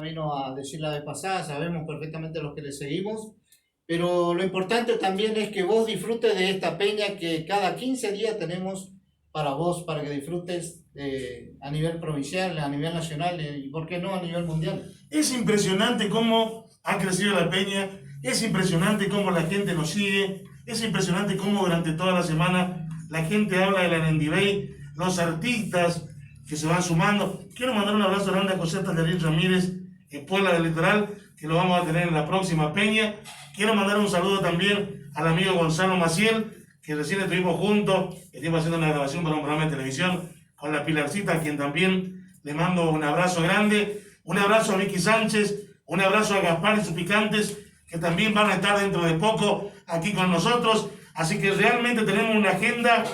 vino a decir la vez pasada, sabemos perfectamente los que le seguimos, pero lo importante también es que vos disfrutes de esta peña que cada 15 días tenemos para vos, para que disfrutes a nivel provincial, a nivel nacional y, ¿por qué no, a nivel mundial? Es impresionante cómo ha crecido la peña, es impresionante cómo la gente nos sigue, es impresionante cómo durante toda la semana la gente habla de la Nendibey, los artistas que se van sumando. Quiero mandar un abrazo grande a José Tallerín Ramírez en Puebla del Litoral, que lo vamos a tener en la próxima peña. Quiero mandar un saludo también al amigo Gonzalo Maciel, que recién estuvimos juntos, estuvimos haciendo una grabación para un programa de televisión con la Pilarcita, a quien también le mando un abrazo grande. Un abrazo a Vicky Sánchez, un abrazo a Gaspar y sus picantes, que también van a estar dentro de poco aquí con nosotros. Así que realmente tenemos una agenda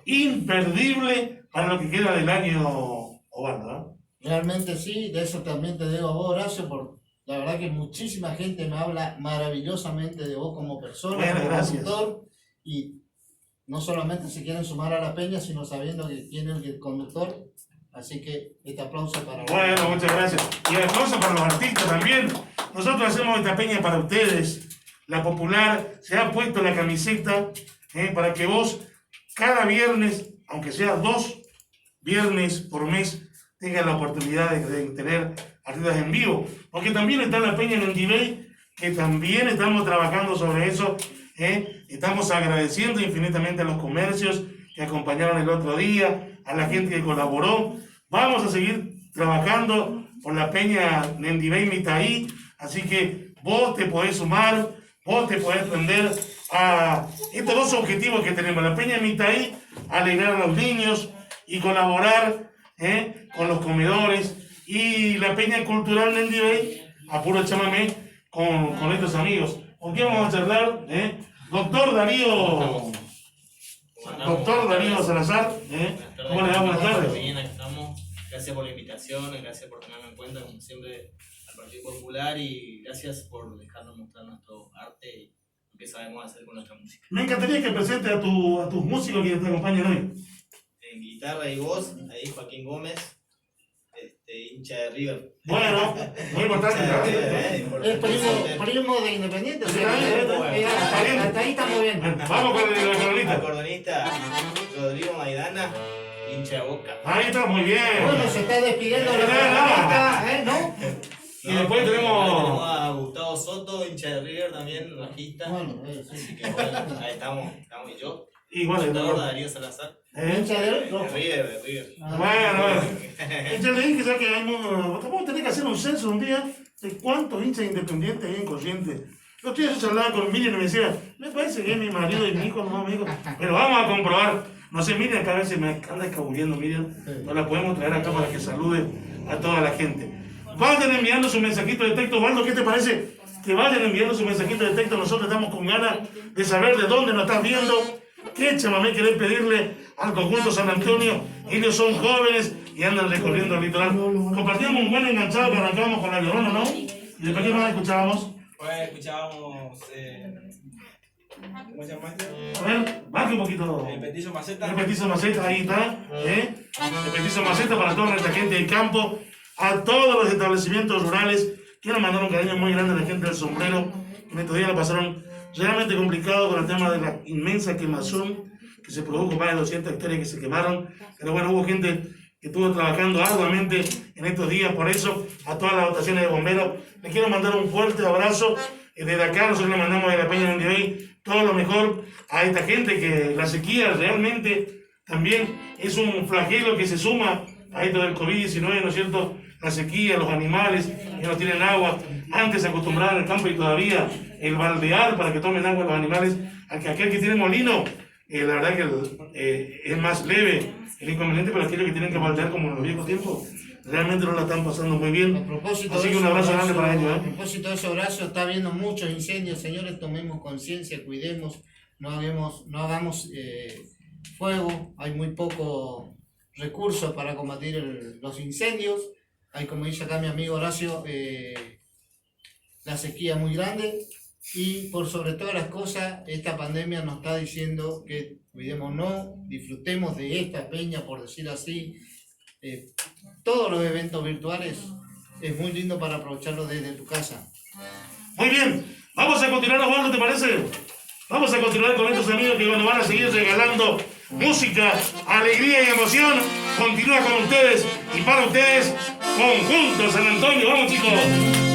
imperdible para lo que queda del año, Ovaldo, ¿no? Realmente sí, de eso también te debo a vos, Horacio, por la verdad que muchísima gente me habla maravillosamente de vos como persona, Bueno, como gracias. conductor, y no solamente se quieren sumar a la peña, sino sabiendo que tienen el conductor. Así que este aplauso para... Bueno, muchas gracias. Y el aplauso para los artistas también. Nosotros hacemos esta peña para ustedes. La Popular se ha puesto la camiseta para que vos cada viernes, aunque sea 2 viernes por mes, tengan la oportunidad de tener artistas en vivo. Porque también está la peña en Nendibey, que también estamos trabajando sobre eso. Estamos agradeciendo infinitamente a los comercios que acompañaron el otro día, a la gente que colaboró. Vamos a seguir trabajando por la peña Nendibey Mitaí, así que vos te podés sumar, vos te podés prender a estos 2 objetivos que tenemos. La peña Mitaí, alegrar a los niños y colaborar con los comedores, y la peña cultural Nendibey, a puro chamamé, con estos amigos. ¿Con quién vamos a charlar? Doctor Darío Salazar, ¿cómo le va? Buenas tardes. Bien, acá estamos. Gracias por la invitación, gracias por tenerme en cuenta, como siempre, al Partido Popular, y gracias por dejarnos mostrar nuestro arte y lo que sabemos hacer con nuestra música. Me encantaría que presentes a tus músicos que te acompañan hoy. En guitarra y voz, ahí Joaquín Gómez, hincha de River. Bueno, muy importante. Es primo de Independiente, ¿sí? Hasta ahí estamos bien. Vamos con el acordeonista. Acordonista Rodrigo Maidana, hincha de Boca. Ahí está, muy bien. Bueno, se está despidiendo de la acordeonista, ¿no? Y después tenemos a Gustavo Soto, hincha de River también, bajista. Bueno, sí. Así que bueno, ahí estamos y yo. igual. Contador Darío Salazar. ¿Hincha de él? De River. Bueno. Ya le dije ya que vamos a tener que hacer un censo un día de cuántos hinchas independientes hay en Corrientes. Los días yo hablaba con Miriam y me decía, me parece que es mi marido y mi hijo, no mi hijo. Pero vamos a comprobar. No sé, Miriam acá a veces me anda escabulliendo, Miriam. No la podemos traer acá para que salude a toda la gente. Vayan enviando su mensajito de texto. Waldo, ¿qué te parece? Que vayan enviando su mensajito de texto. Nosotros estamos con ganas de saber de dónde nos estás viendo. ¿Qué chamamé querés pedirle al conjunto San Antonio? Ellos son jóvenes y andan recorriendo el litoral. Compartíamos un buen enganchado que arrancábamos con la Llorona, ¿no? ¿Y después qué más escuchábamos? Pues escuchábamos. ¿Cómo se llama este? A ver, baje un poquito. El Petizo Maceta. El Petizo Maceta, ahí está. El Petizo Maceta para toda nuestra gente del campo, a todos los establecimientos rurales. Quiero mandar un cariño muy grande a la gente del Sombrero, que en estos días la pasaron realmente complicado con el tema de la inmensa quemazón que se produjo, más de 200 hectáreas que se quemaron. Pero bueno, hubo gente que estuvo trabajando arduamente en estos días. Por eso, a todas las dotaciones de bomberos, les quiero mandar un fuerte abrazo. Desde acá nosotros le mandamos de la Peña Nendibey todo lo mejor a esta gente, que la sequía realmente también es un flagelo que se suma a esto del COVID-19, ¿no es cierto? La sequía, los animales que no tienen agua. Antes se acostumbraban al campo y todavía el baldear para que tomen agua los animales. Aquel que tiene molino, la verdad que es más leve el inconveniente, pero aquellos que tienen que baldear como en los viejos tiempos, realmente no la están pasando muy bien. Así que un abrazo grande para ellos. A propósito de ese abrazo, está habiendo muchos incendios, señores, tomemos conciencia, cuidemos, no hagamos fuego, hay muy poco recursos para combatir los incendios, hay, como dice acá mi amigo Horacio, la sequía muy grande, y por sobre todas las cosas, esta pandemia nos está diciendo que cuidémonos, disfrutemos de esta peña, por decir así. Todos los eventos virtuales es muy lindo para aprovecharlo desde tu casa. Muy bien, vamos a continuar, Osvaldo, ¿te parece? Vamos a continuar con estos amigos que nos van a seguir regalando música, alegría y emoción. Continúa con ustedes y para ustedes, Conjunto San Antonio. Vamos, chicos.